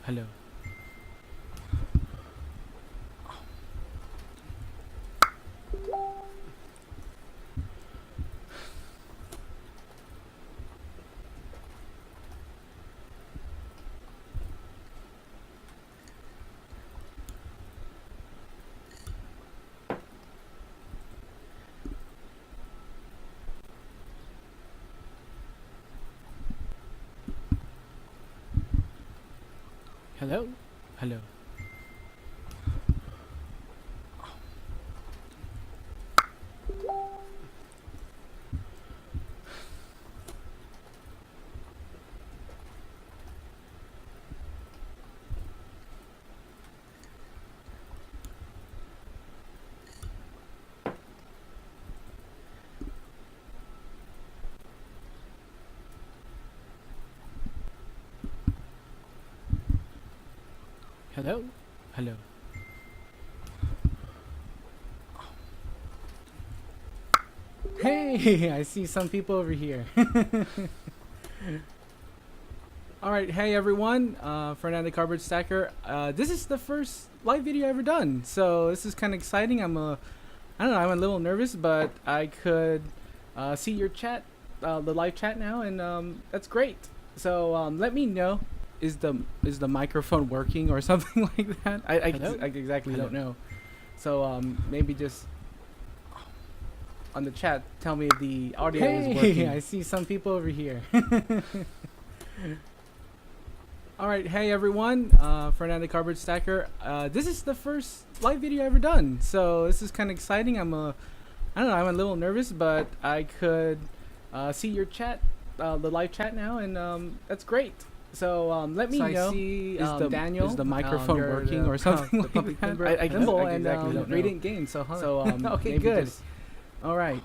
Hello. Hello. Hello. Hello. Hello. Hey, I see some people over here. All right, hey everyone, Fernando Cardboard Stacker. This is the first live video I've ever done, so this is kind of exciting. I don't know, I'm a little nervous, but I could see your chat, the live chat now, and that's great. So let me know. Is the microphone working or something like that? I exactly don't know. So maybe just on the chat, tell me if the audio is working. I see some people over here. All right, hey everyone, Fernando Cardboard Stacker. This is the first live video I've ever done, so this is kind of exciting. I don't know, I'm a little nervous, but I could see your chat, the live chat now, and that's great. So let me know. I see Daniel. Is the microphone working or something like that? I exactly don't know. Radiant Games. So okay, good. All right.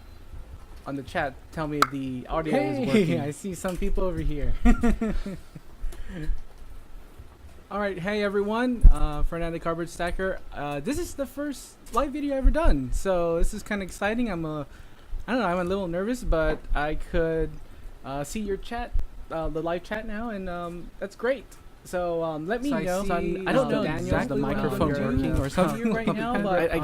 On the chat, tell me if the audio is working. I see some people over here. All right, hey everyone, Fernando Cardboard Stacker. This is the first live video I've ever done, so this is kind of exciting. I don't know, I'm a little nervous, but I could see your chat, the live chat now, and that's great. So let me know. I don't know exactly the microphone's working or something right now, but I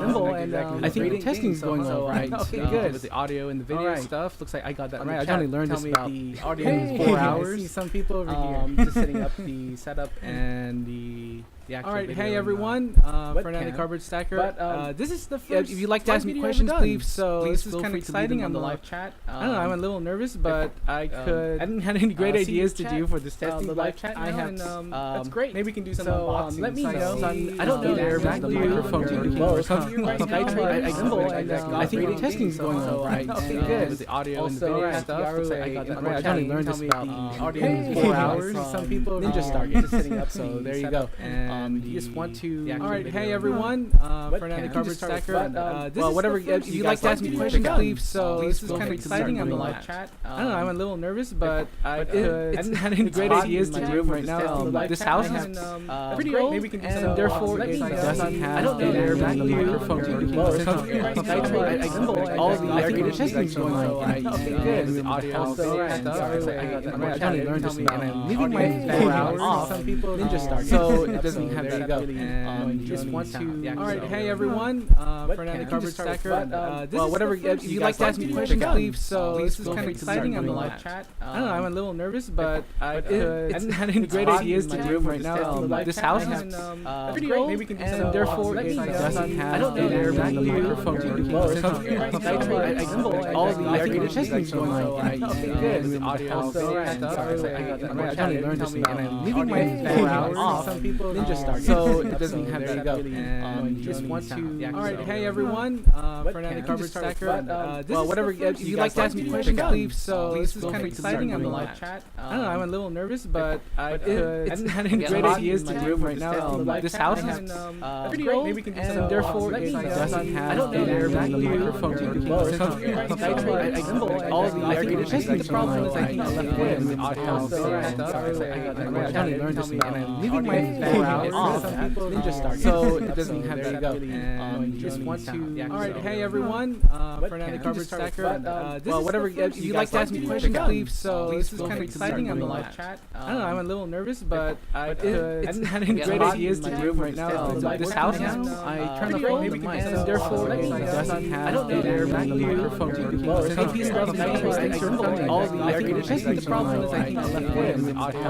think the testing's going all right. Okay, good. With the audio and the video stuff, looks like I got that right. I only learned this about the audio in 4 hours. I see some people over here just setting up the setup and the actual. All right, hey everyone, Fernando Cardboard Stacker. But this is the first. If you'd like to ask me questions, please this is kind of exciting. I'm the live chat. I don't know, I'm a little nervous, but I could. I didn't have any great ideas to do for this testing. The live chat. I have. That's great. Maybe we can do some unboxing. Let me know. I don't know exactly the microphone's working or something like that. I think the testing's going all right. Okay, good. With the audio and the video stuff, looks like I got that right. I only learned this about audio in 4 hours. Some people Ninja Star just setting up. So there you go. And you just want to. All right, hey everyone, Fernando Cardboard Stacker. Well, whatever. If you'd like to ask me questions, please. So this is kind of exciting. I'm the live chat. I don't know, I'm a little nervous, but I didn't have any great ideas to do right now. This house is pretty old, and therefore it doesn't have. I don't know exactly the microphone's working or something like that. All the actual testing's going all right. Okay, good. With the audio and stuff, I got that right. I only learned this, and I'm leaving my 4 hours off. Some people Ninja Star, so it doesn't have that go. And you just want to. All right, hey everyone, Fernando Cardboard Stacker. Well, whatever. If you'd like to ask me questions, please. So this is kind of exciting. I'm the live chat. I don't know, I'm a little nervous, but I didn't have any great ideas to do right now. This house is pretty old, and therefore it doesn't have. I don't know exactly the microphone's working or something like that. All the actual testing's going all right. Okay, good. With the audio and stuff, I got that right. I only learned this, and I'm leaving my 4 hours off. Some people Ninja Star, so it doesn't have that go. And you just want to. All right, hey everyone, Fernando Cardboard Stacker. Well, whatever. If you'd like to ask me questions, please. So this is kind of exciting. I'm the live chat. I don't know, I'm a little nervous, but I didn't have any great ideas to do right now. This house is pretty old, and therefore it doesn't have. I don't know exactly the microphone's working or something like that. All the actual testing's going all right. And with the audio and stuff, I got that right. I only learned this, and I'm leaving my hours off Ninja Star, so it doesn't have that really just want to. All right, hey everyone, Fernando Cardboard Stacker. Well, whatever you like to ask me questions, please. So this is kind of exciting on the live chat. I don't know, I'm a little nervous, but I hadn't had any great ideas to do right now. This house now, I turn the phone, and therefore it doesn't have their microphone. So if he's all the I think the problem is I think I left it in the audio.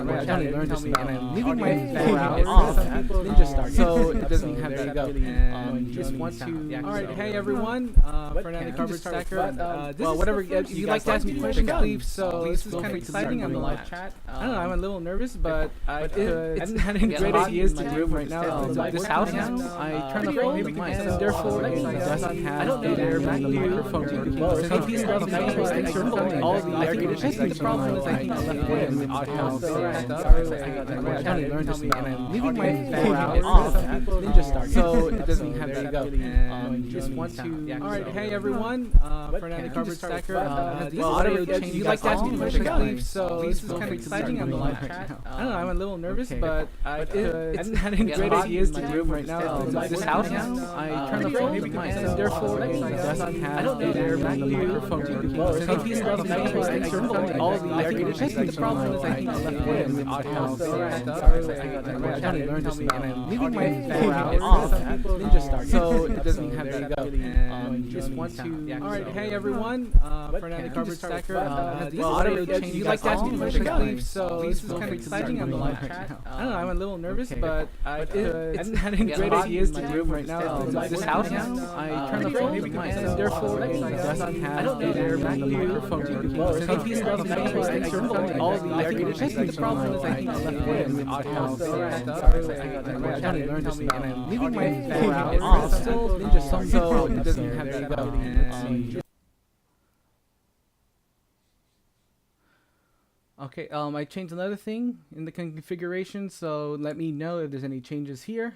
I finally learned this, and I'm leaving my 4 hours off Ninja Star, so it doesn't have that go. And just want to. All right, hey everyone, Fernando Cardboard Stacker. Well, whatever you like to ask me questions, please. So this is kind of exciting on the live chat. I don't know, I'm a little nervous, but I hadn't had any great ideas to do right now. This house now, I turn the phone, and therefore it doesn't have their microphone. So if he's all the I think the problem is I think I left it in the audio. I finally learned this, and I'm leaving my 4 hours off Ninja Star, so it doesn't have that go. And just want to. All right, hey everyone, Fernando Cardboard Stacker. Well, whatever you like to ask me questions, please. So this is kind of exciting on the live chat. I don't know, I'm a little nervous, but I hadn't had any great ideas to do right now. This house now, I turn the phone, and therefore it doesn't have their microphone. So if he's all the I think the problem is I think I left it in the audio. I finally learned this, and I'm leaving my 4 hours off Ninja Star, so it doesn't have that go. And just want to. All right, hey everyone, Fernando Cardboard Stacker. Well, whatever you like to ask me questions, please. So this is kind of exciting on the live chat. I don't know, I'm a little nervous, but I hadn't had any great ideas to do right now. This house now, I turn the phone, and therefore it doesn't have their microphone. So if he's all the I think the problem is I think I left it in the audio. I finally learned this, and I'm leaving my 4 hours off Ninja Star, so it doesn't have that go. And okay, I changed another thing in the configuration, so let me know if there's any changes here.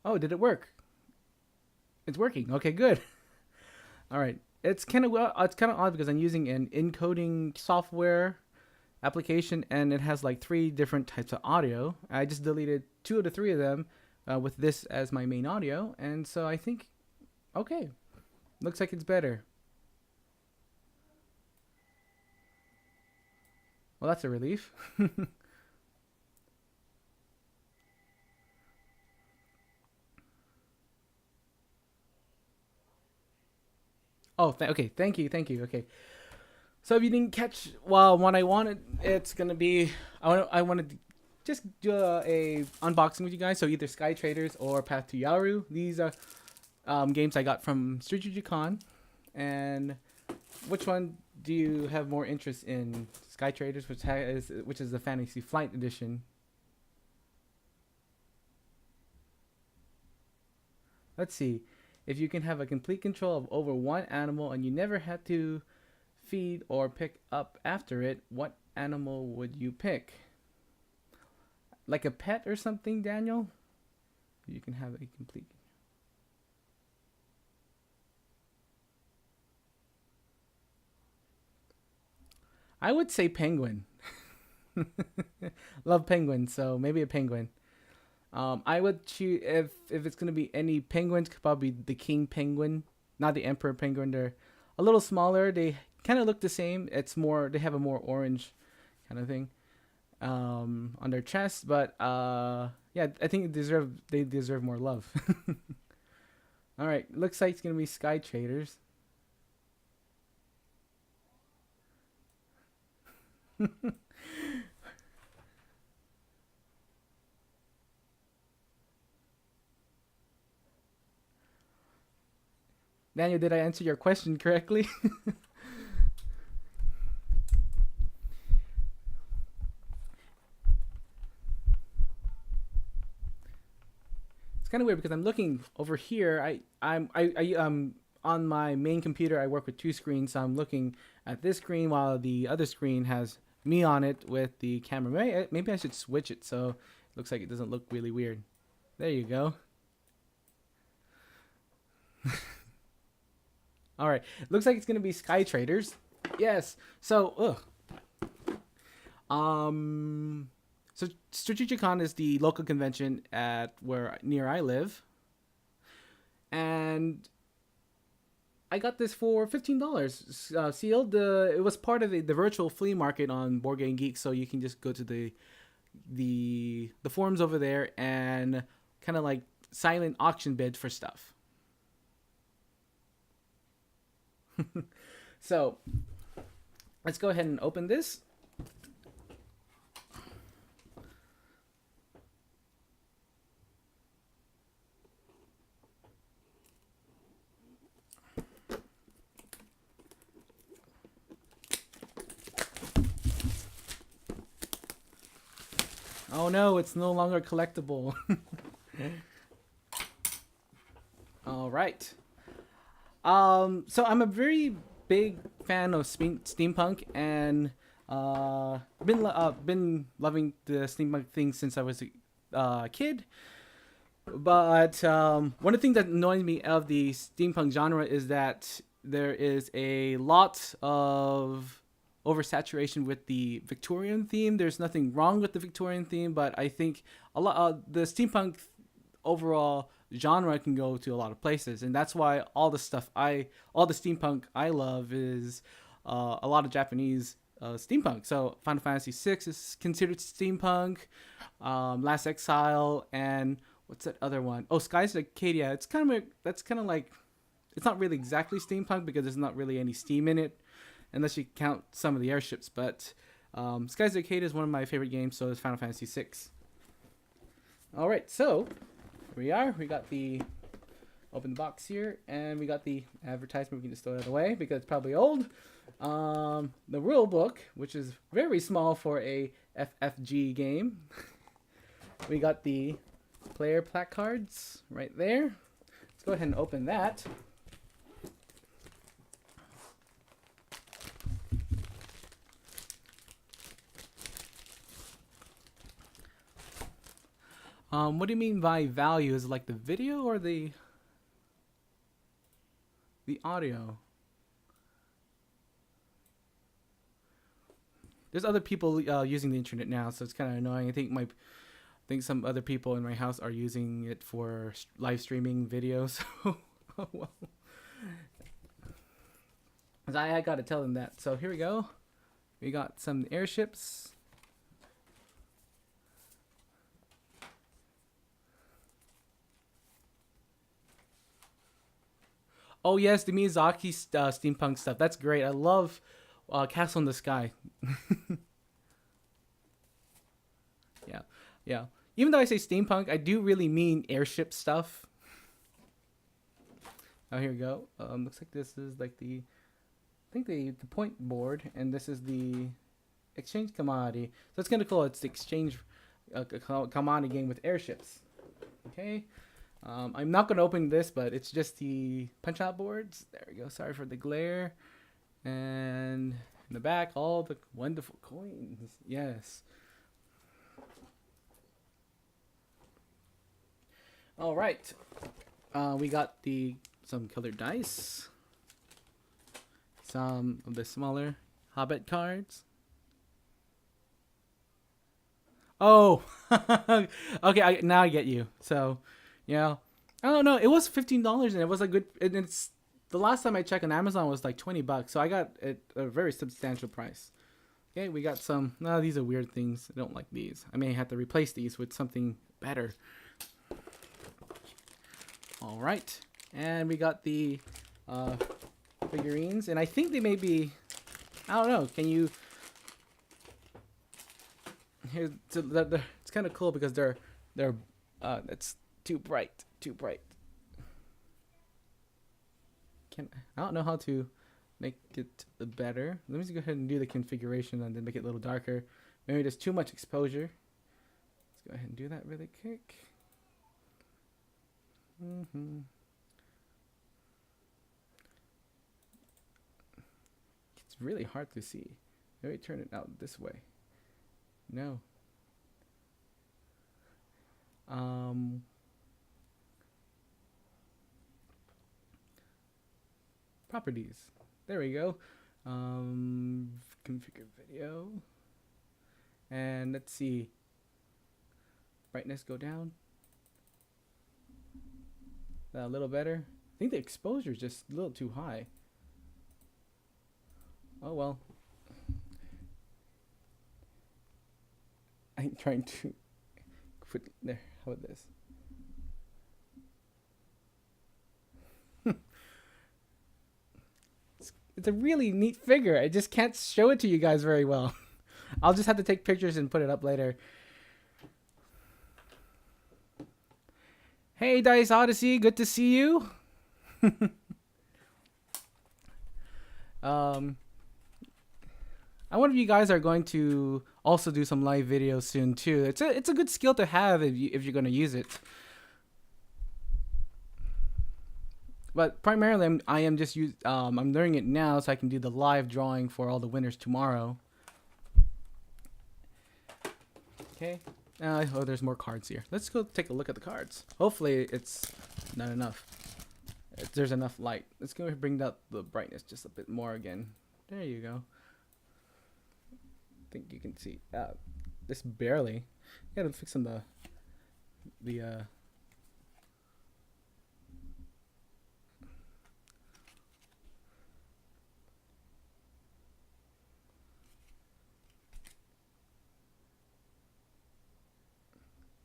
Oh, did it work? It's working. Okay, good. All right. It's kind of odd because I'm using an encoding software application, and it has like 3 different types of audio. I just deleted 2 of the 3 of them with this as my main audio, and so I think, okay, looks like it's better. Well, that's a relief. Oh, okay. Thank you. Okay. So if you didn't catch, well, what I wanted, it's gonna be, I wanted to just do a unboxing with you guys. So either Sky Traders or Path to Yaru. These are games I got from Strategic Con. And which one do you have more interest in? Sky Traders, which is the Fantasy Flight Edition. Let's see. If you can have a complete control of over one animal and you never had to feed or pick up after it, what animal would you pick? Like a pet or something, Daniel? You can have a complete... I would say penguin. Love penguins, so maybe a penguin. I would choose, if it's gonna be any penguins, probably the king penguin, not the emperor penguin. They're a little smaller. They kind of look the same. It's more, they have a more orange kind of thing on their chest, but yeah, I think they deserve more love. All right, looks like it's gonna be Sky Traders. Daniel, did I answer your question correctly? It's kind of weird because I'm looking over here. I'm on my main computer. I work with two screens, so I'm looking at this screen while the other screen has me on it with the camera. Maybe I should switch it so it looks like it doesn't look really weird. There you go. All right. Looks like it's gonna be Sky Traders. Yes. So, so Strategicon is the local convention at where near I live, and I got this for $15 sealed. It was part of the virtual flea market on Board Game Geek, so you can just go to the forums over there and kind of like silent auction bid for stuff. So let's go ahead and open this. Oh no, it's no longer collectible. All right. So I'm a very big fan of steampunk, and been loving the steampunk thing since I was a kid. But one of the things that annoys me of the steampunk genre is that there is a lot of oversaturation with the Victorian theme. There's nothing wrong with the Victorian theme, but I think a lot the steampunk overall genre can go to a lot of places, and that's why all the steampunk I love is a lot of Japanese steampunk. So Final Fantasy VI is considered steampunk. Last Exile, and what's that other one? Oh, Skies of Arcadia. It's kind of like it's not really exactly steampunk because there's not really any steam in it, unless you count some of the airships. But Skies of Arcadia is one of my favorite games. So is Final Fantasy VI. All right, so here we are. We got the open the box here, and we got the advertisement. We can just throw it out of the way because it's probably old. The rule book, which is very small for a FFG game. We got the player placards right there. Let's go ahead and open that. What do you mean by value? Is it like the video or the audio? There's other people using the internet now, so it's kind of annoying. I think some other people in my house are using it for live streaming videos. Oh, well. I gotta tell them that. So here we go. We got some airships. Oh yes, the Miyazaki steampunk stuff. That's great. I love Castle in the Sky. Yeah, yeah. Even though I say steampunk, I do really mean airship stuff. Oh, here we go. Looks like this is like I think the point board, and this is the exchange commodity. So it's kind of cool. It's the exchange commodity game with airships. Okay. I'm not going to open this, but it's just the punch out boards. There we go. Sorry for the glare. And in the back, all the wonderful coins. Yes. All right. We got some colored dice. Some of the smaller Hobbit cards. Oh, okay. Now I get you. So, yeah, I don't know. It was $15, and it was a good. And it's the last time I checked on Amazon was like $20, so I got it a very substantial price. Okay, we got some. No, these are weird things. I don't like these. I may have to replace these with something better. All right, and we got the figurines, and I think they may be. I don't know. Can you? Here, it's kind of cool because they're it's too bright. I don't know how to make it better. Let me just go ahead and do the configuration and then make it a little darker. Maybe there's too much exposure. Let's go ahead and do that really quick. It's really hard to see. Maybe turn it out this way. No. Properties. There we go. Configure video. And let's see. Brightness go down. A little better. I think the exposure is just a little too high. Oh well. I'm trying to put there. How about this? It's a really neat figure. I just can't show it to you guys very well. I'll just have to take pictures and put it up later. Hey, Dice Odyssey, good to see you. I wonder if you guys are going to also do some live videos soon too. It's a good skill to have if you're going to use it. But primarily, I'm learning it now so I can do the live drawing for all the winners tomorrow. Okay. Oh, there's more cards here. Let's go take a look at the cards. Hopefully, it's not enough. There's enough light. Let's go bring up the brightness just a bit more again. There you go. I think you can see. This barely. Gotta fix on the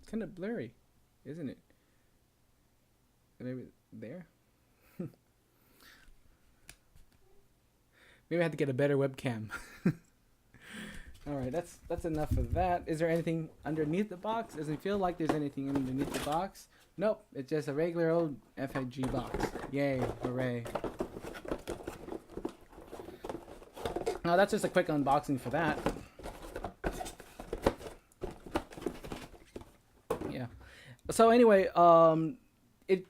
kind of blurry, isn't it? Maybe there. Maybe I have to get a better webcam. All right, that's enough of that. Is there anything underneath the box? Doesn't feel like there's anything underneath the box. Nope, it's just a regular old FIG box. Yay, hooray. Now that's just a quick unboxing for that. Yeah. So anyway, go ahead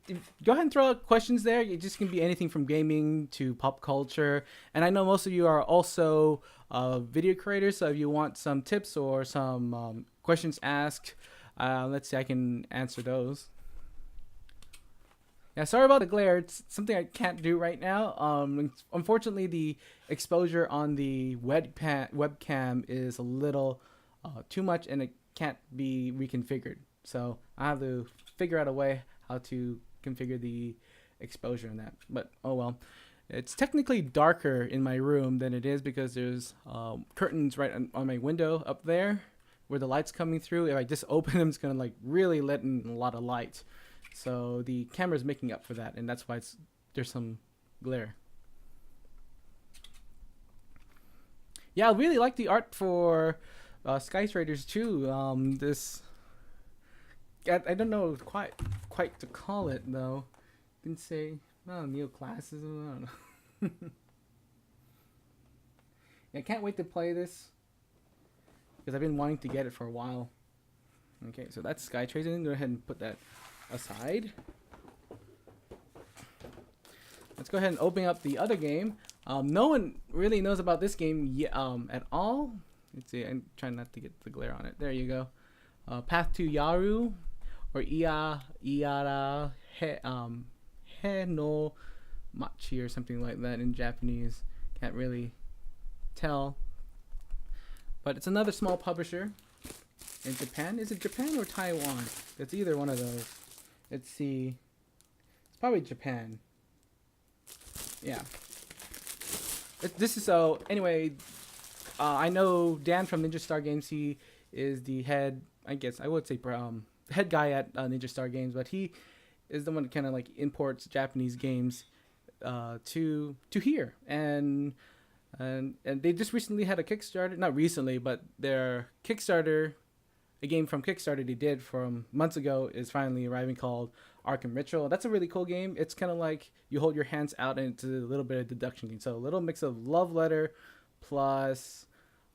and throw out questions there. It just can be anything from gaming to pop culture. And I know most of you are also video creators, so if you want some tips or some questions asked, let's see, I can answer those. Yeah, sorry about the glare. It's something I can't do right now. Unfortunately, the exposure on the webcam is a little too much, and it can't be reconfigured. So I have to figure out a way how to configure the exposure in that. But oh well. It's technically darker in my room than it is because there's curtains right on my window up there where the light's coming through. If I just open them, it's going to like really let in a lot of light. So the camera's making up for that, and that's why there's some glare. Yeah, I really like the art for Skyscrapers too. I don't know quite to call it though. You can say neoclassicism. I don't know. Yeah, I can't wait to play this because I've been wanting to get it for a while. Okay, so that's Skytrace. Go ahead and put that aside. Let's go ahead and open up the other game. No one really knows about this game at all. Let's see. I'm trying not to get the glare on it. There you go. Path to Yaru, or Iara He no Machi or something like that in Japanese. Can't really tell. But it's another small publisher in Japan. Is it Japan or Taiwan? It's either one of those. Let's see. It's probably Japan. Yeah. This is so. Anyway, I know Dan from Ninja Star Games. He is the head. I guess I would say head guy at Ninja Star Games, but he is the one that kind of like imports Japanese games to here, and they just recently had a Kickstarter. Not recently, but their Kickstarter, a game from Kickstarter they did from months ago, is finally arriving, called Arkham Ritual. That's a really cool game. It's kind of like you hold your hands out and it's a little bit of deduction game. So a little mix of Love Letter plus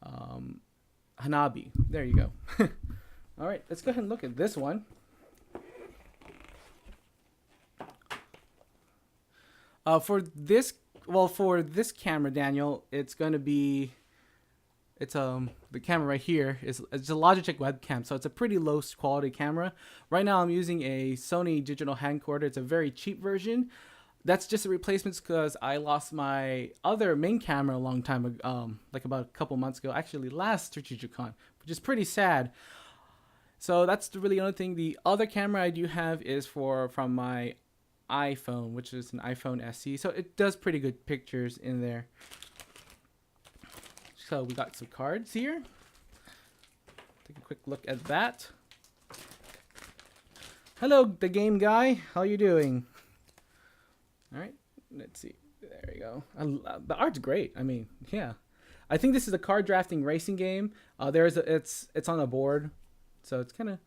Hanabi. There you go. All right, let's go ahead and look at this one. For this camera, Daniel, it's gonna be the camera right here is it's a Logitech webcam, so it's a pretty low quality camera. Right now, I'm using a Sony digital camcorder. It's a very cheap version. That's just a replacement because I lost my other main camera a long time ago, like about a couple months ago. Actually, last StrategicCon, which is pretty sad. So that's really the only thing. The other camera I do have is from my iPhone, which is an iPhone SE, so it does pretty good pictures in there. So we got some cards here. Take a quick look at that. Hello, the game guy. How you doing? All right, let's see. There you go. The art's great. I mean, yeah. I think this is a card drafting racing game. It's on a board, so it's kind of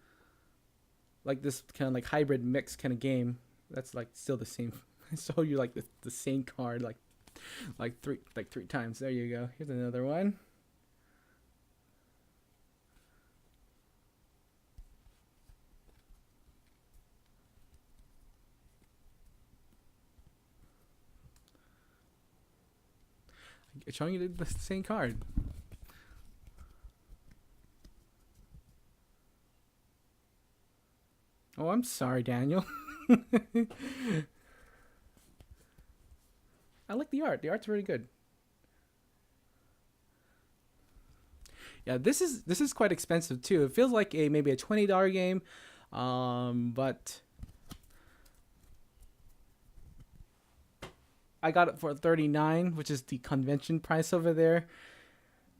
like this kind of like hybrid mix kind of game. That's like still the same. I show you like the same card like three times. There you go. Here's another one. It's showing you the same card. Oh, I'm sorry, Daniel. I like the art. The art's really good. Yeah, this is quite expensive too. It feels like maybe a $20 game, but I got it for $39, which is the convention price over there.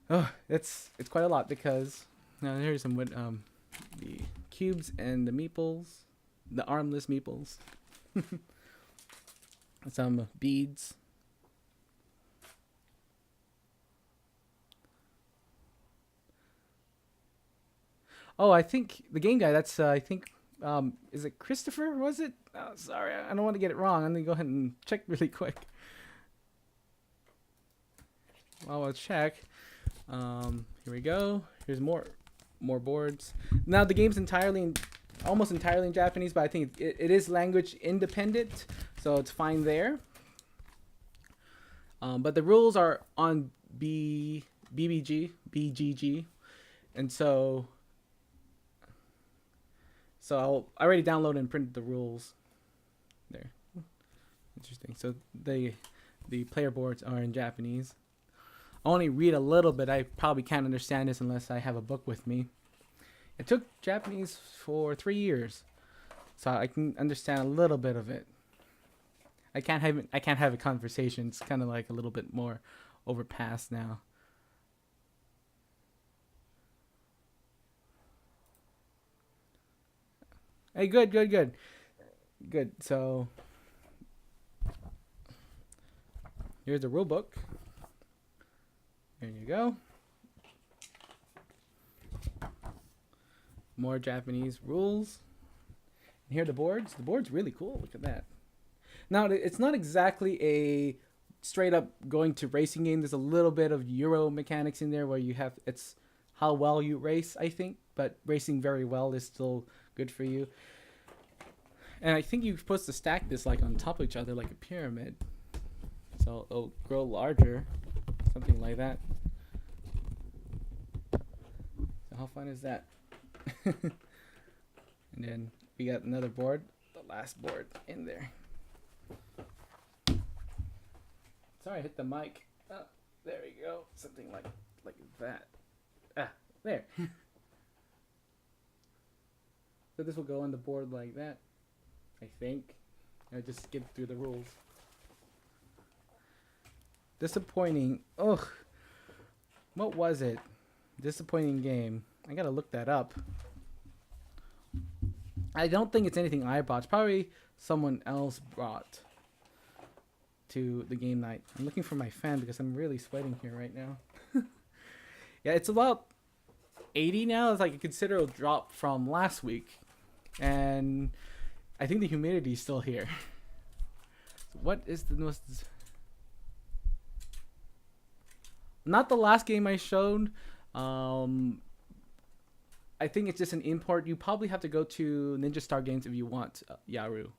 Oh, it's quite a lot because now here's some the cubes and the meeples, the armless meeples, some beads. Oh, I think the game guy. That's I think is it Christopher? Was it? Oh, sorry, I don't want to get it wrong. I'm gonna go ahead and check really quick. While I'll check. Here we go. Here's more boards. Now the game's almost entirely in Japanese, but I think it is language independent, so it's fine there. But the rules are on BGG, and so I already downloaded and printed the rules. There. Interesting. So the player boards are in Japanese. I only read a little bit. I probably can't understand this unless I have a book with me. It took Japanese for 3 years, so I can understand a little bit of it. I can't have a conversation. It's kind of like a little bit more overpassed now. Hey, good. So here's the rule book. There you go. More Japanese rules. And here are the boards. The board's really cool. Look at that. Now, it's not exactly a straight up going to racing game. There's a little bit of Euro mechanics in there where it's how well you race, I think. But racing very well is still good for you. And I think you're supposed to stack this like on top of each other like a pyramid. So it'll grow larger. Something like that. So how fun is that? And then we got another board, the last board in there. Sorry, I hit the mic. Oh, there we go. Something like that. There. So this will go on the board like that, I think. I just skipped through the rules. Disappointing. Ugh. What was it? Disappointing game. I gotta look that up. I don't think it's anything I bought. It's probably someone else brought to the game night. I'm looking for my fan because I'm really sweating here right now. Yeah, it's about 80 now. It's like a considerable drop from last week. And I think the humidity is still here. What is the most? Not the last game I showed. Um, I think it's just an import. You probably have to go to Ninja Star Games if you want Yaru.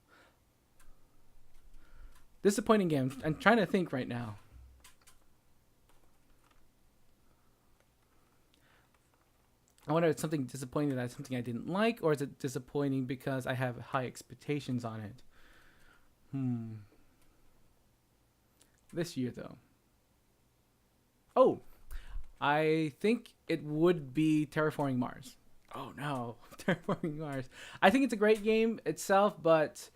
Disappointing game. I'm trying to think right now. I wonder if it's something disappointing that's something I didn't like, or is it disappointing because I have high expectations on it? This year though. Oh, I think it would be Terraforming Mars. Oh no, Terraforming Mars. I think it's a great game itself, but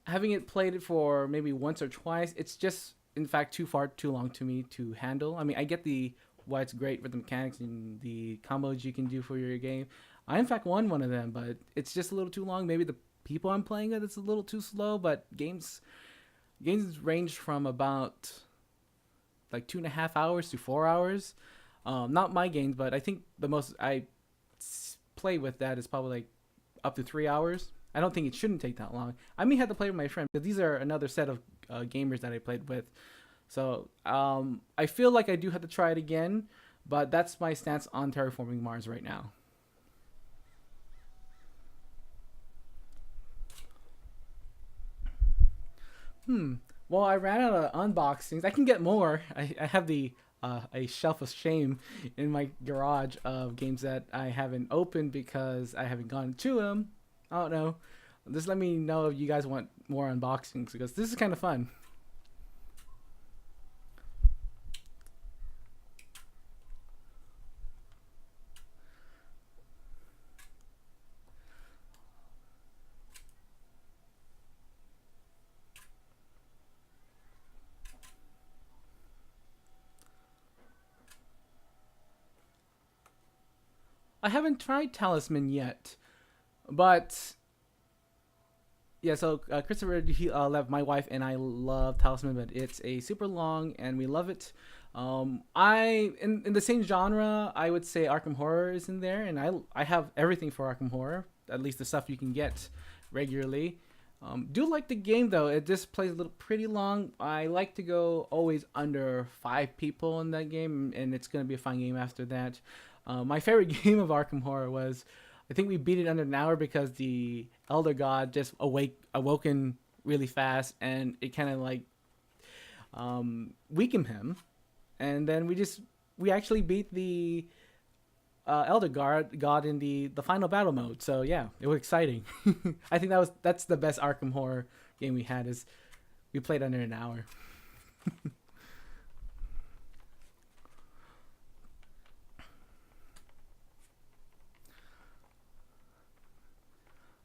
having it played it for maybe once or twice, it's just in fact too long to me to handle. I mean, I get the why it's great for the mechanics and the combos you can do for your game. I in fact won one of them, but it's just a little too long. Maybe the people I'm playing with it's a little too slow, but games range from about like 2.5 hours to 4 hours. Not my games, but I think the most I play with that is probably like up to 3 hours. I don't think it shouldn't take that long. I may have to play with my friend because these are another set of gamers that I played with. So I feel like I do have to try it again, but that's my stance on Terraforming Mars right now. Well, I ran out of unboxings. I can get more. I have the a shelf of shame in my garage of games that I haven't opened because I haven't gone to them. I don't know. Just let me know if you guys want more unboxings because this is kind of fun. I haven't tried Talisman yet, but yeah. So Christopher, he left my wife and I love Talisman, but it's a super long and we love it. I in the same genre, I would say Arkham Horror is in there, and I have everything for Arkham Horror, at least the stuff you can get regularly. Do like the game though. It just plays a little pretty long. I like to go always under 5 people in that game, and it's gonna be a fun game after that. My favorite game of Arkham Horror was, I think we beat it under an hour because the Elder God just awoken really fast, and it kind of like weakened him, and then we actually beat the Elder God in the final battle mode. So yeah, it was exciting. I think that's the best Arkham Horror game we had. Is we played under an hour.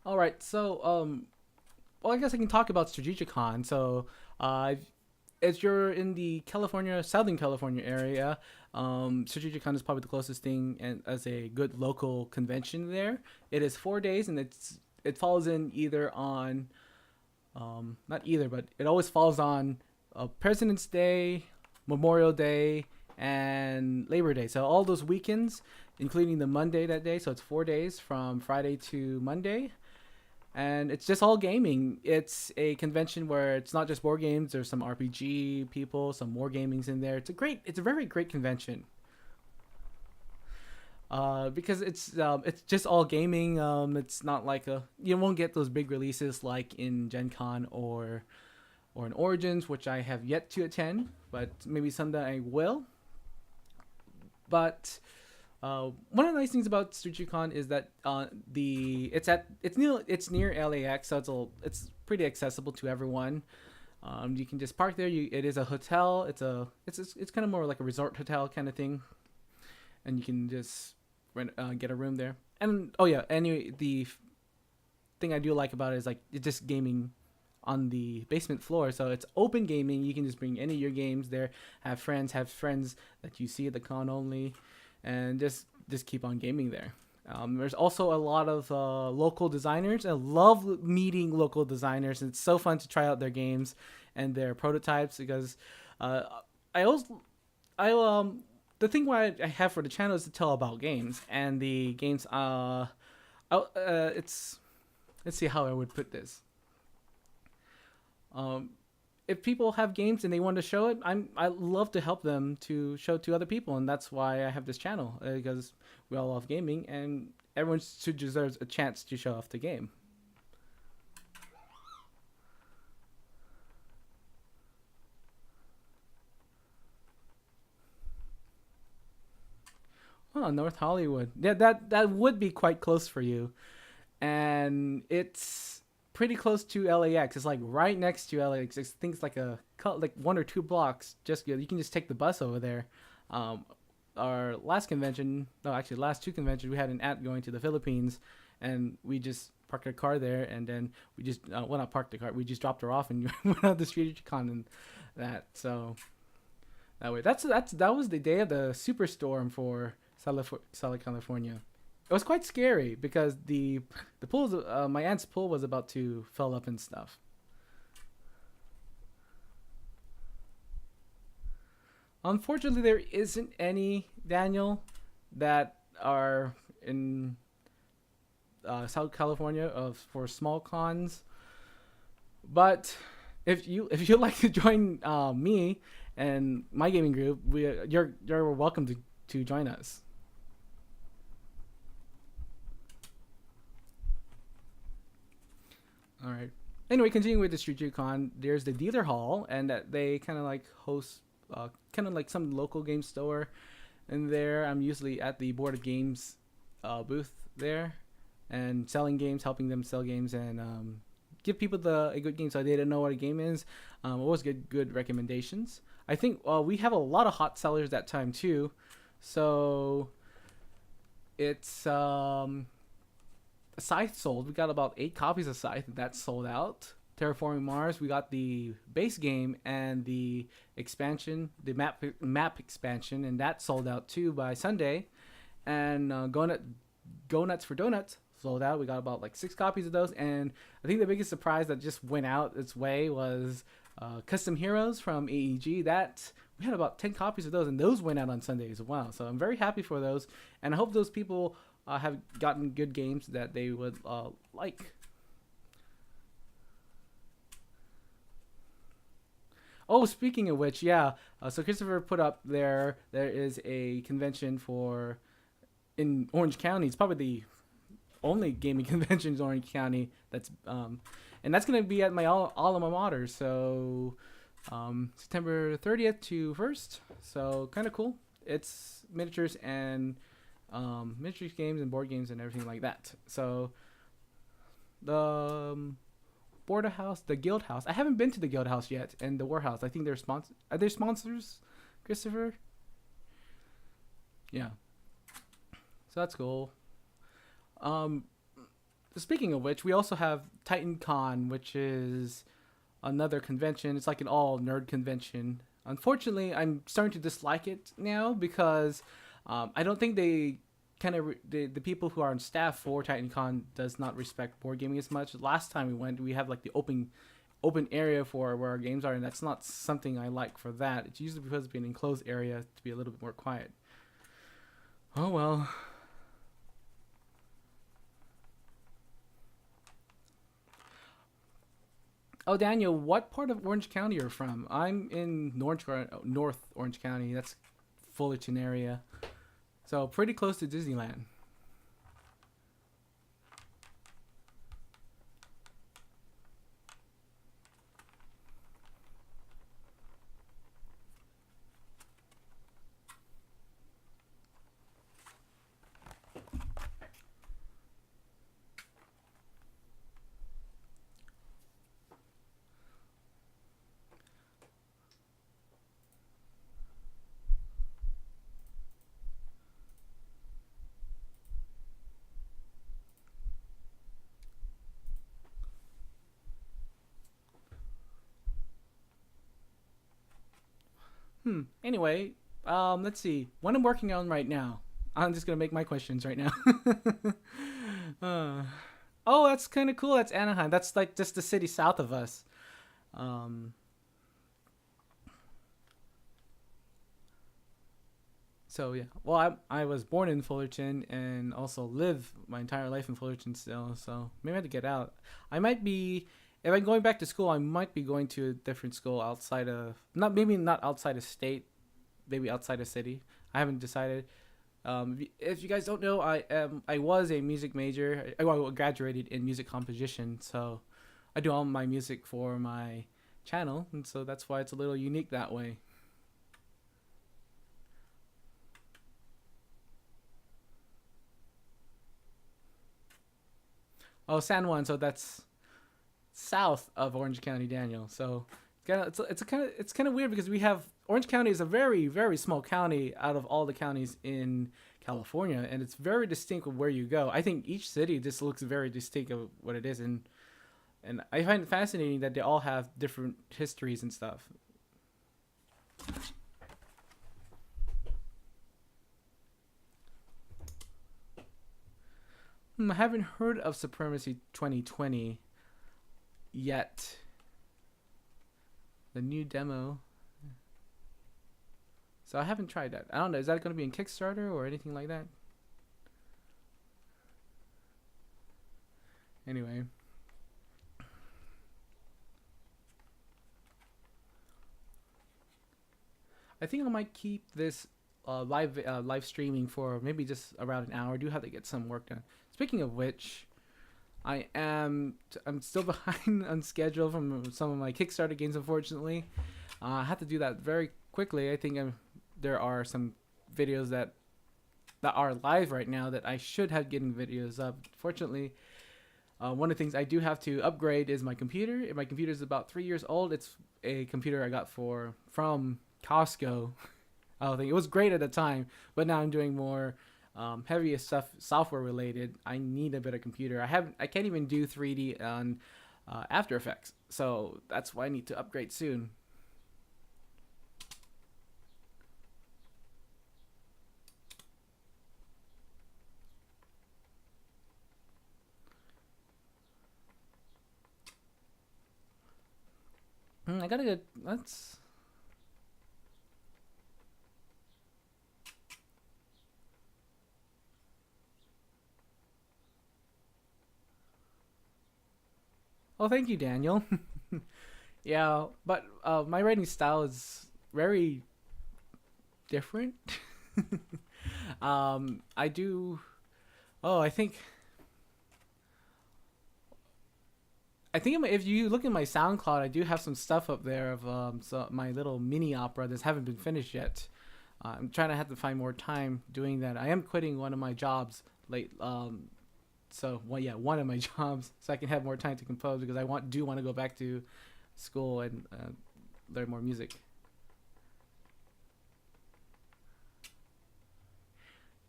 All right, so well, I guess I can talk about Strategicon. So, if you're in the Southern California area, Strategicon is probably the closest thing and as a good local convention there. It is 4 days, and it falls in either on, not either, but it always falls on President's Day, Memorial Day, and Labor Day. So all those weekends, including the Monday that day. So it's 4 days from Friday to Monday, and it's just all gaming. It's a convention where it's not just board games. There's some RPG people, some more gamings in there. It's a very great convention. Because it's just all gaming. It's not like you won't get those big releases like in Gen Con or in Origins, which I have yet to attend, but maybe someday I will. But one of the nice things about StreetCon is that it's near LAX, so it's pretty accessible to everyone. You can just park there. It is a hotel. It's kind of more like a resort hotel kind of thing, and you can just get a room there. And oh yeah, anyway, the thing I do like about it is like it's just gaming on the basement floor, so it's open gaming. You can just bring any of your games there, have friends that you see at the con only, and just keep on gaming there. There's also a lot of local designers. I love meeting local designers. It's so fun to try out their games and their prototypes because I always the thing why I have for the channel is to tell about games, and the games it's let's see how I would put this. Um, if people have games and they want to show it, I love to help them to show to other people, and that's why I have this channel because we all love gaming, and everyone should deserves a chance to show off the game. Oh, North Hollywood. Yeah, that would be quite close for you, and it's pretty close to LAX. It's like right next to LAX. It's things like like 1 or 2 blocks. Just you can just take the bus over there. Um, our last convention, no, actually, last two conventions, we had an aunt going to the Philippines, and we just parked our car there, and then we just well, not parked the car, we just dropped her off and went out the street con and that. So that way, that was the day of the superstorm for Sala, California. It was quite scary because the pools, my aunt's pool was about to fill up and stuff. Unfortunately, there isn't any Daniel that are in South California of for small cons. But if you like to join me and my gaming group, you're welcome to join us. All right. Anyway, continuing with the Street View Con, there's the dealer hall, and that they kind of like host, kind of like some local game store. And there, I'm usually at the board of games booth there, and selling games, helping them sell games, and give people a good game so they don't know what a game is. Always get good recommendations. I think we have a lot of hot sellers that time too, so it's Scythe sold. We got about 8 copies of Scythe that sold out. Terraforming Mars, we got the base game and the expansion, the map expansion, and that sold out too by Sunday. And Go Nuts for Donuts sold out. We got about like 6 copies of those, and I think the biggest surprise that just went out its way was Custom Heroes from AEG. That we had about 10 copies of those, and those went out on Sunday as well. So I'm very happy for those, and I hope those people have gotten good games that they would like. Oh, speaking of which, yeah. So Christopher put up there is a convention for in Orange County. It's probably the only gaming convention in Orange County and that's gonna be at my alma mater. So September 30th to 1st. So kind of cool. It's miniatures and miniatures games and board games and everything like that. So the Border House, the Guild House. I haven't been to the Guild House yet, and the Warehouse. I think they're sponsors. Are they sponsors, Christopher? Yeah. So that's cool. Um, Speaking of which, we also have Titan Con, which is another convention. It's like an all nerd convention. Unfortunately, I'm starting to dislike it now because I don't think they kind of the people who are on staff for TitanCon does not respect board gaming as much. Last time we went, we have like the open area for where our games are, and that's not something I like for that. It's usually because it's an enclosed area to be a little bit more quiet. Oh well. Oh, Daniel, what part of Orange County are you from? I'm in North Orange County. That's Fullerton area. So pretty close to Disneyland. Anyway, let's see. What I'm working on right now. I'm just gonna make my questions right now. uh, oh, that's kind of cool. That's Anaheim. That's like just the city south of us. Um, So yeah, well, I was born in Fullerton and also live my entire life in Fullerton still. So maybe I have to get out. I might be if I'm going back to school. I might be going to a different school outside of not outside of state, maybe outside of city. I haven't decided. If you guys don't know, I was a music major. I graduated in music composition, so I do all my music for my channel, and so that's why it's a little unique that way. Oh, San Juan, so that's south of Orange County, Daniel. So it's kind of weird because we have Orange County is a very small county out of all the counties in California, and it's very distinct of where you go. I think each city just looks very distinct of what it is, and I find it fascinating that they all have different histories and stuff. I haven't heard of Supremacy 2020 yet. The new demo. So I haven't tried that. I don't know. Is that going to be in Kickstarter or anything like that? Anyway, I think I might keep this live streaming for maybe just around an hour. I do have to get some work done. Speaking of which, I'm still behind on schedule from some of my Kickstarter games. Unfortunately, I have to do that very quickly. I think there are some videos that are live right now that I should have getting videos up. Fortunately, one of the things I do have to upgrade is my computer. My computer is about 3 years old. It's a computer I got from Costco. I don't think it was great at the time, but now I'm doing more heavier stuff, software related. I need a better computer. I can't even do 3D on After Effects, so that's why I need to upgrade soon. I gotta get. Let's. Oh, thank you, Daniel. Yeah, but my writing style is very different. I do. Oh, I think if you look at my SoundCloud, I do have some stuff up there of my little mini opera that haven't been finished yet. I'm trying to have to find more time doing that. I am quitting one of my jobs late. So well, yeah, one of my jobs, so I can have more time to compose because I want to go back to school and learn more music.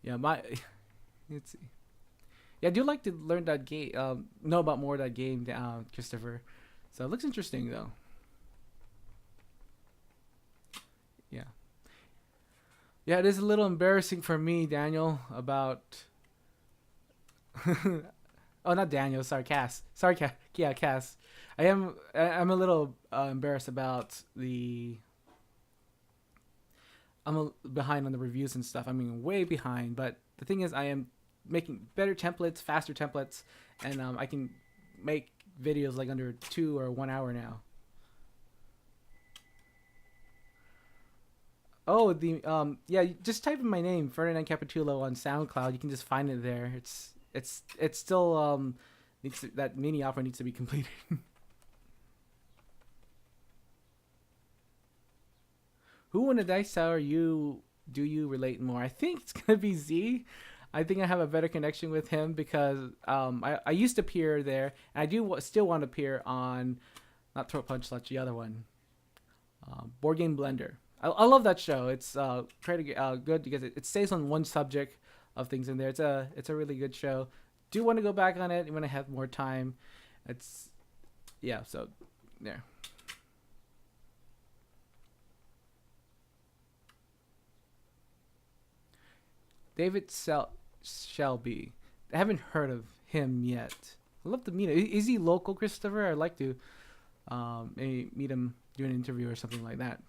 Yeah, my it's yeah, I do like to learn that game, know about more of that game, Christopher. So it looks interesting though. Yeah, yeah, it is a little embarrassing for me, Daniel, about oh, not Daniel. Sorry, Cass. Sorry, Cass. Yeah, Cass. I'm a little embarrassed about the. Behind on the reviews and stuff. I mean, way behind. But the thing is, I am making better templates, faster templates, and I can make videos like under 2 or 1 hour now. Oh, the yeah. Just type in my name, Ferdinand Capitulo, on SoundCloud. You can just find it there. It's still that mini opera needs to be completed. Who in the dice tower you do you relate more? I think it's gonna be Z. I think I have a better connection with him because I used to appear there, and I do still want to appear on not Throat Punch Lunch, the other one, Board Game Blender. I love that show. It's pretty good because it stays on one subject of things in there. It's a really good show. Do want to go back on it when I have more time. It's yeah. So there. David Shelby. I haven't heard of him yet. I'd love to meet him. Is he local, Christopher? I'd like to maybe meet him, do an interview or something like that.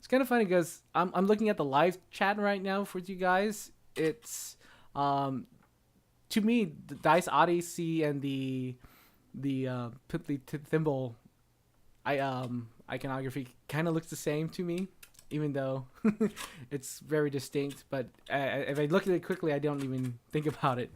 It's kind of funny because I'm looking at the live chat right now for you guys. It's um to me the Dice Odyssey and the Thimble iconography kind of looks the same to me, even though it's very distinct. But if I look at it quickly, I don't even think about it.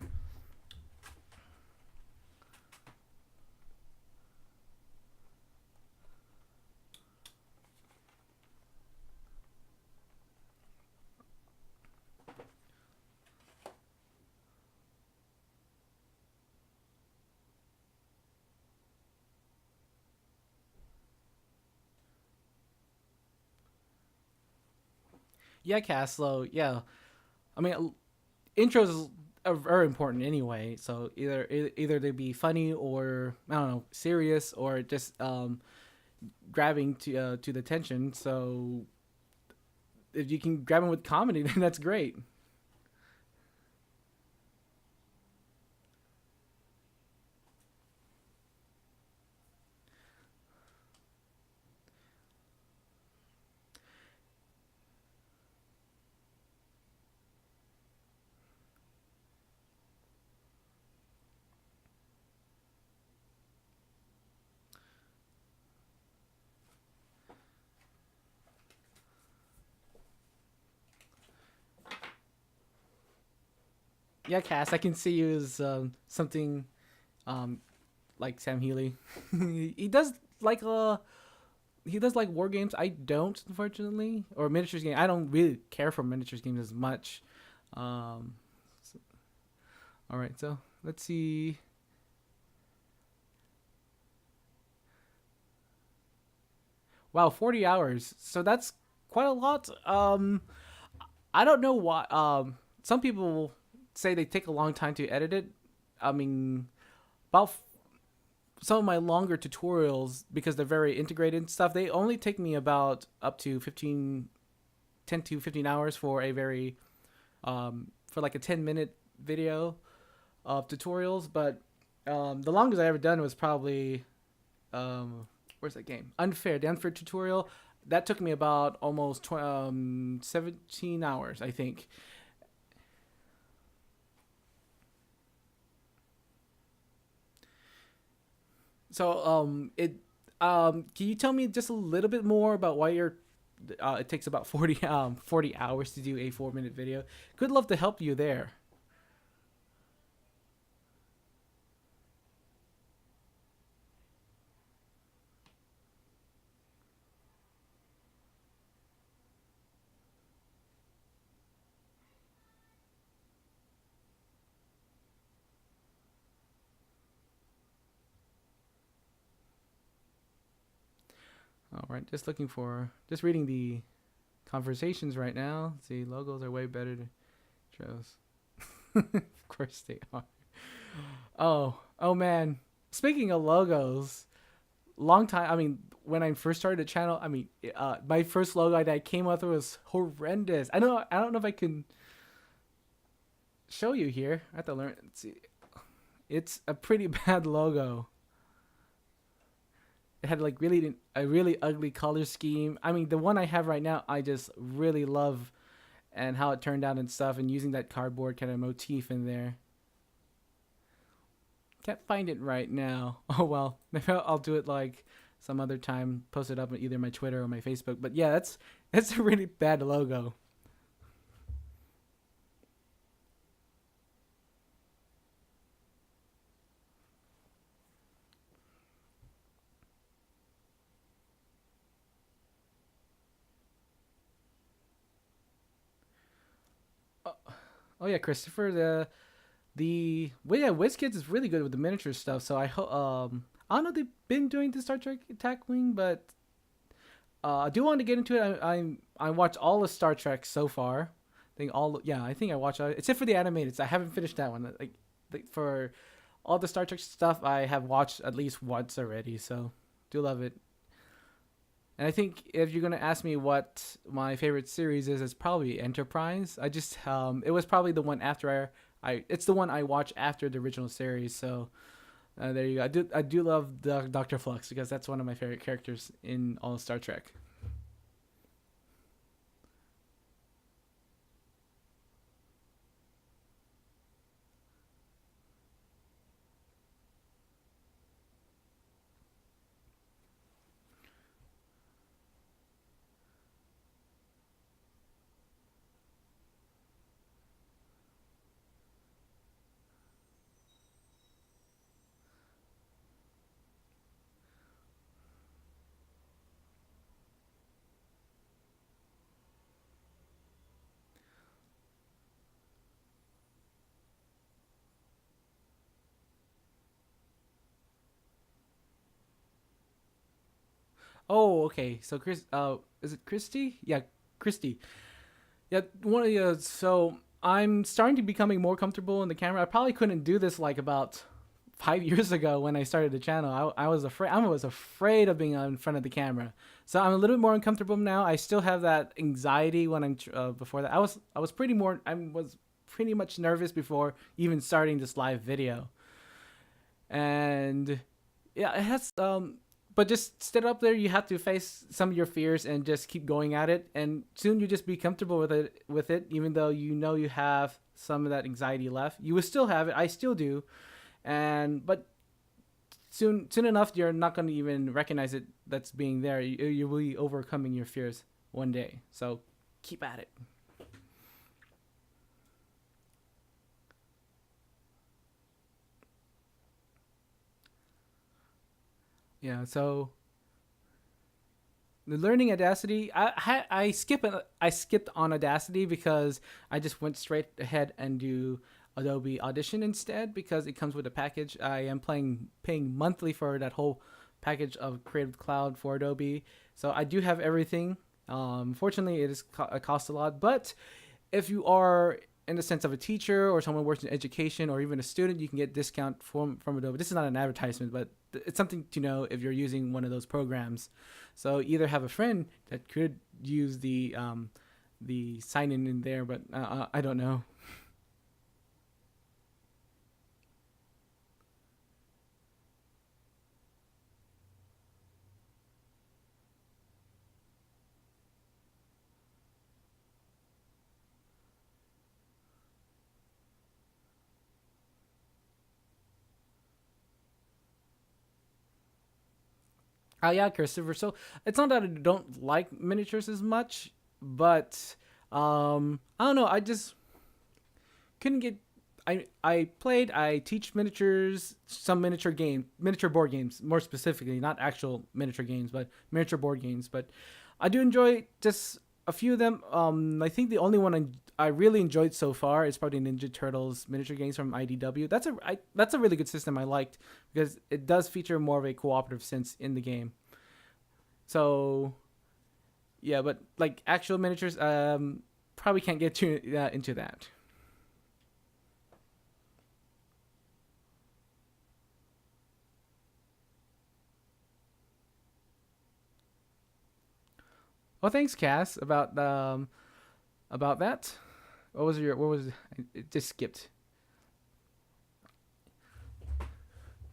Yeah, Caslo. Yeah, I mean, intros are very important anyway. So either they be funny or I don't know, serious or just grabbing to the tension. So if you can grab them with comedy, then that's great. Yeah, Cass, I can see you as something um, like Sam Healy. he does like he does like war games. I don't, unfortunately, or miniatures game. I don't really care for miniatures games as much. Um, all right, so let's see. Wow, 40 hours. So that's quite a lot. I don't know why. Some people say they take a long time to edit it. I mean, about some of my longer tutorials, because they're very integrated and stuff, they only take me about up to 15, 10 to 15 hours for a very for like a 10-minute video of tutorials. But the longest I ever done was probably where's that game? Unfair, the Unfair tutorial. That took me about almost 17 hours, I think. So can you tell me just a little bit more about why you're it takes about 40 hours to do a 4-minute video? Could love to help you there. All right, just reading the conversations right now. See, logos are way better than shows. Of course they are. Oh man. Speaking of logos, long time. I mean, when I first started the channel, I mean, my first logo that I came up with was horrendous. I don't know if I can show you here. I have to learn. Let's see. It's a pretty bad logo. It had like really a really ugly color scheme. I mean, the one I have right now, I just really love, and how it turned out and stuff, and using that cardboard kind of motif in there. Can't find it right now. Oh well, maybe I'll do it like some other time. Post it up on either my Twitter or my Facebook. But yeah, that's a really bad logo. Oh, oh yeah, Christopher. The well, yeah, WizKids is really good with the miniature stuff. So I hope I don't know if they've been doing the Star Trek Attack Wing, but I do want to get into it. I watched all the Star Trek so far. I think I watched except for the animated. So I haven't finished that one. Like for all the Star Trek stuff, I have watched at least once already. So do love it. And I think if you're gonna ask me what my favorite series is, it's probably Enterprise. I just it was probably the one after it's the one I watched after the original series. So there you go. I do love Doctor Flux because that's one of my favorite characters in all of Star Trek. Oh, okay. So Chris, is it Christy? Yeah, Christy. Yeah, one of the so I'm starting to becoming more comfortable in the camera. I probably couldn't do this like about 5 years ago when I started the channel. I was afraid. I was afraid of being in front of the camera. So I'm a little bit more uncomfortable now. I still have that anxiety when I'm before that. I was pretty much nervous before even starting this live video. And yeah, it has but just stand up there. You have to face some of your fears and just keep going at it, and soon you just be comfortable with it, even though you know you have some of that anxiety left. You will still have it. I still do. And but soon enough you're not going to even recognize it that's being there. You will be overcoming your fears one day, so keep at it. Yeah, so the learning Audacity, I skipped on Audacity because I just went straight ahead and do Adobe Audition instead because it comes with a package. I am paying monthly for that whole package of Creative Cloud for Adobe, so I do have everything. Fortunately, it costs a lot, but if you are in the sense of a teacher or someone who works in education or even a student, you can get discount from Adobe. This is not an advertisement, but it's something to know if you're using one of those programs. So either have a friend that could use the sign in there, but I don't know. Oh yeah, Christopher. So it's not that I don't like miniatures as much, but I don't know. I just couldn't get. I teach miniatures, some miniature board games, more specifically, not actual miniature games, but miniature board games. But I do enjoy just a few of them. I think the only one I really enjoyed so far is probably Ninja Turtles miniature games from IDW. That's a really good system I liked because it does feature more of a cooperative sense in the game. So yeah, but like actual miniatures, probably can't get too into that. Well, thanks, Cass, about that. What was it just skipped?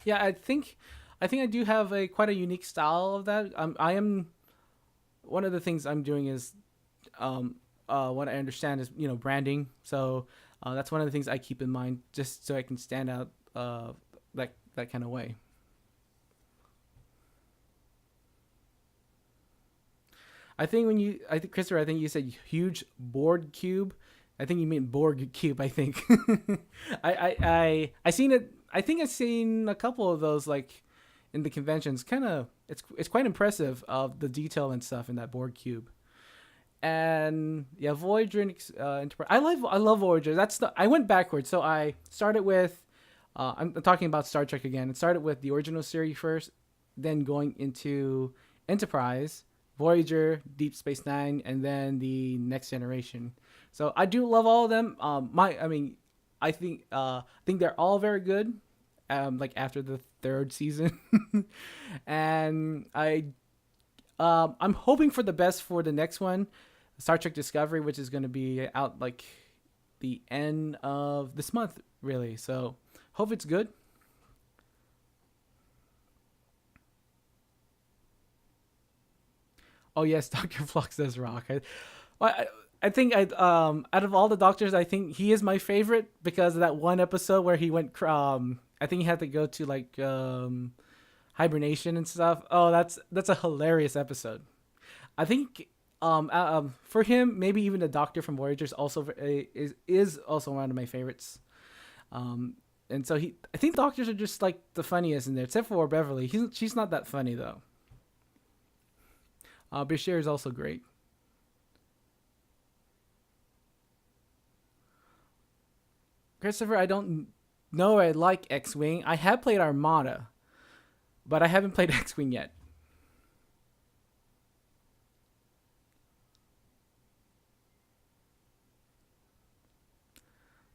Yeah, I think I do have a quite a unique style of that. I am one of the things I'm doing is what I understand is branding. So that's one of the things I keep in mind just so I can stand out that kind of way. I think Christopher, I think you said huge board cube. I think you mean Borg cube. I think. I seen it. I think I've seen a couple of those like in the conventions. Kind of, it's quite impressive of the detail and stuff in that board cube. And yeah, Voyager and Enterprise. I love Voyager. I went backwards. So I started with. I'm talking about Star Trek again. It started with the original series first, then going into Enterprise, Voyager, Deep Space Nine, and then the Next Generation. So I do love all of them. I mean, I think they're all very good. Like after the third season, and I'm hoping for the best for the next one, Star Trek Discovery, which is going to be out like the end of this month, really. So hope it's good. Oh yes, Doctor Flux does rock. I think out of all the doctors, I think he is my favorite because of that one episode where he went. I think he had to go to like hibernation and stuff. Oh, that's a hilarious episode. I think for him, maybe even the Doctor from Voyager is is also one of my favorites. Um, and so I think Doctors are just like the funniest in there, except for Beverly. She's not that funny though. Bashir is also great. Christopher, I don't know I like X Wing. I have played Armada, but I haven't played X Wing yet.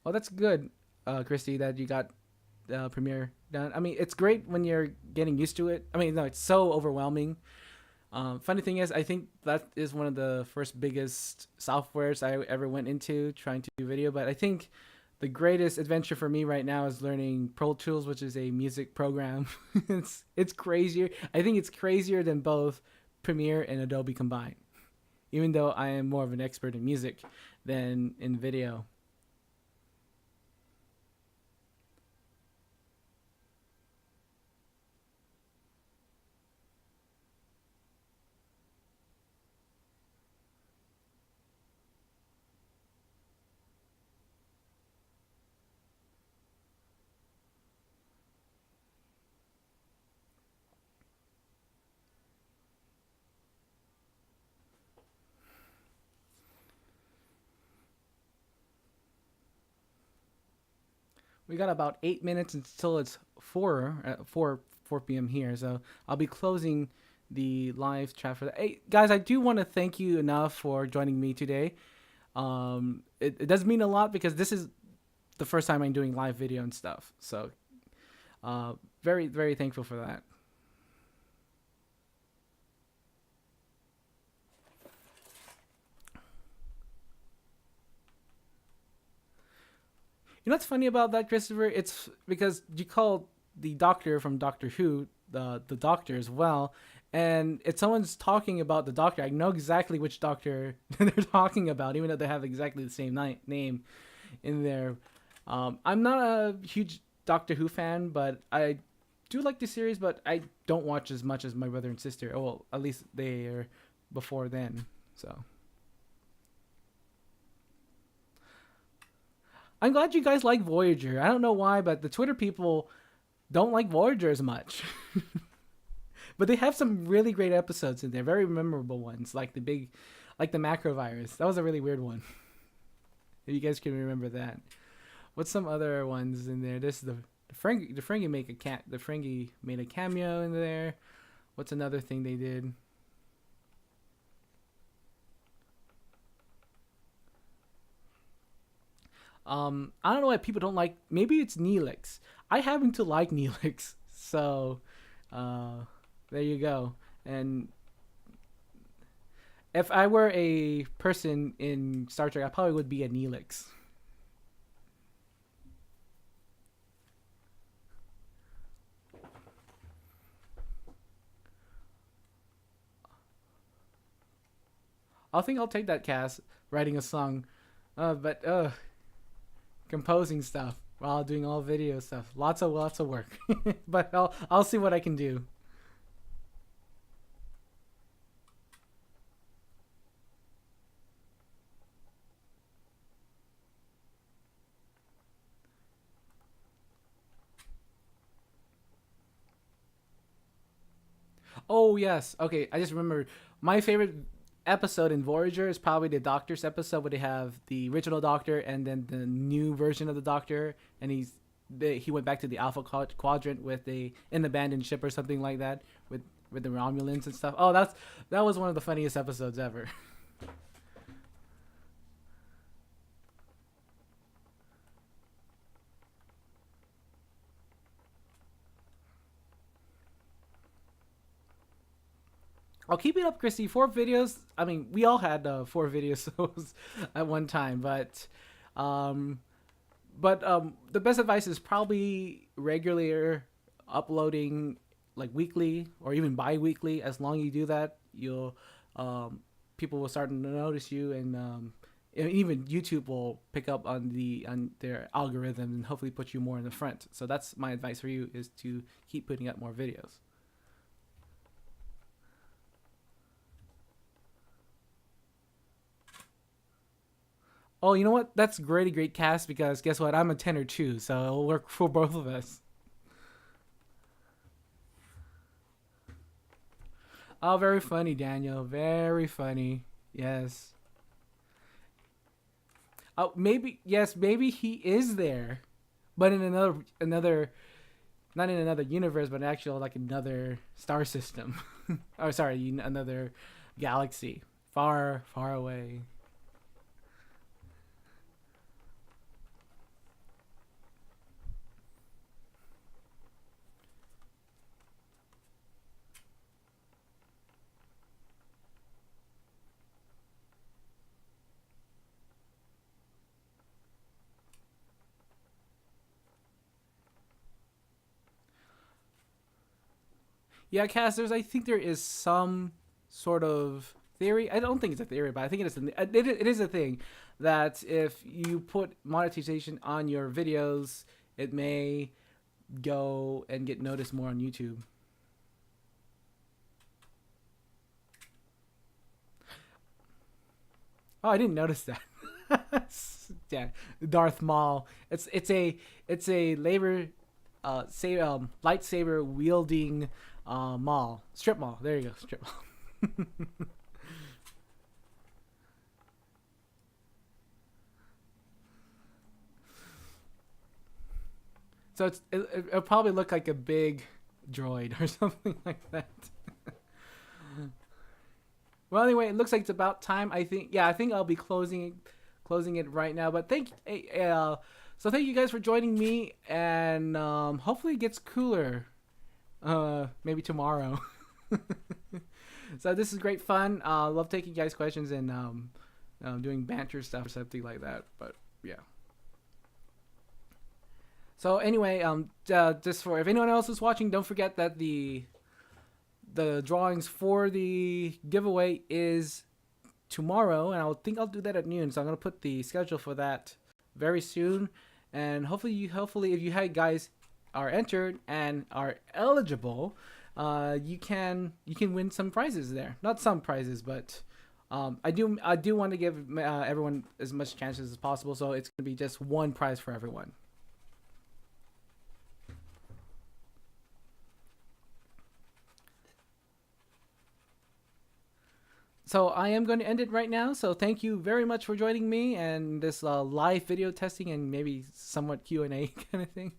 Oh, that's good, Christy, that you got Premiere done. I mean, it's great when you're getting used to it. I mean, no, it's so overwhelming. Funny thing is, I think that is one of the first biggest softwares I ever went into trying to do video. But I think the greatest adventure for me right now is learning Pro Tools, which is a music program. It's crazier. I think it's crazier than both Premiere and Adobe combined. Even though I am more of an expert in music than in video. We got about 8 minutes until it's 4 p.m. here, so I'll be closing the live chat for that. Hey guys, I do want to thank you enough for joining me today. It does mean a lot because this is the first time I'm doing live video and stuff. So very very thankful for that. You know what's funny about that, Christopher? It's because you called the doctor from Doctor Who the doctor as well, and if someone's talking about the doctor, I know exactly which doctor they're talking about, even though they have exactly the same name in there. I'm not a huge Doctor Who fan, but I do like the series, but I don't watch as much as my brother and sister. Oh, well, at least they are before then. So I'm glad you guys like Voyager. I don't know why, but the Twitter people don't like Voyager as much. But they have some really great episodes in there, very memorable ones, like the macro virus. That was a really weird one. If you guys can remember that. What's some other ones in there? This is the Ferengi made a cameo in there. What's another thing they did? I don't know why people don't like. Maybe it's Neelix. I happen to like Neelix, so uh, there you go. And if I were a person in Star Trek, I probably would be a Neelix. I think I'll take that cast writing a song, but composing stuff while doing all video stuff. Lots of work, but I'll see what I can do. Oh yes, okay. I just remember my favorite episode in Voyager is probably the Doctor's episode where they have the original Doctor and then the new version of the Doctor, and he went back to the Alpha Quadrant with a an abandoned ship or something like that with the Romulans and stuff. Oh, that was one of the funniest episodes ever. I'll keep it up, Christy. 4 videos. I mean, we all had 4 videos at one time, um, but the best advice is probably regular uploading, like weekly or even bi-weekly. As long as you do that, you'll um, people will start to notice you, and even YouTube will pick up on their algorithm and hopefully put you more in the front. So that's my advice for you, is to keep putting up more videos. Oh, you know what? That's great cast, because guess what? I'm a tenor too, so it'll work for both of us. Oh, very funny, Daniel. Very funny. Yes. Oh, maybe yes, maybe he is there, but in another not in another universe, but actual like another star system. Oh, sorry, another galaxy, far away. Yeah, Cass. I think there is some sort of theory. I don't think it's a theory, but I think it is a thing that if you put monetization on your videos, it may go and get noticed more on YouTube. Oh, I didn't notice that. Yeah, Darth Maul. It's a labor, say lightsaber wielding, Maul, strip mall. There you go, strip mall. So it'll probably look like a big droid or something like that. Well, anyway, it looks like it's about time. I think, yeah, I think I'll be closing it right now. But so thank you guys for joining me, and hopefully it gets cooler. Maybe tomorrow. So this is great fun. Love taking guys' questions and doing banter stuff or something like that. But yeah. So anyway, just for if anyone else is watching, don't forget that the drawings for the giveaway is tomorrow, and I think I'll do that at noon. So I'm gonna put the schedule for that very soon, and hopefully if you guys are entered and are eligible, you can win some prizes there. Not some prizes, but I do want to give everyone as much chances as possible. So it's gonna be just one prize for everyone. So I am going to end it right now. So thank you very much for joining me and this live video testing and maybe somewhat Q&A kind of thing.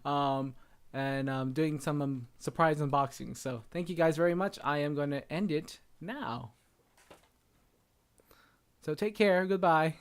And doing some surprise unboxing. So thank you guys very much. I am going to end it now. So take care. Goodbye.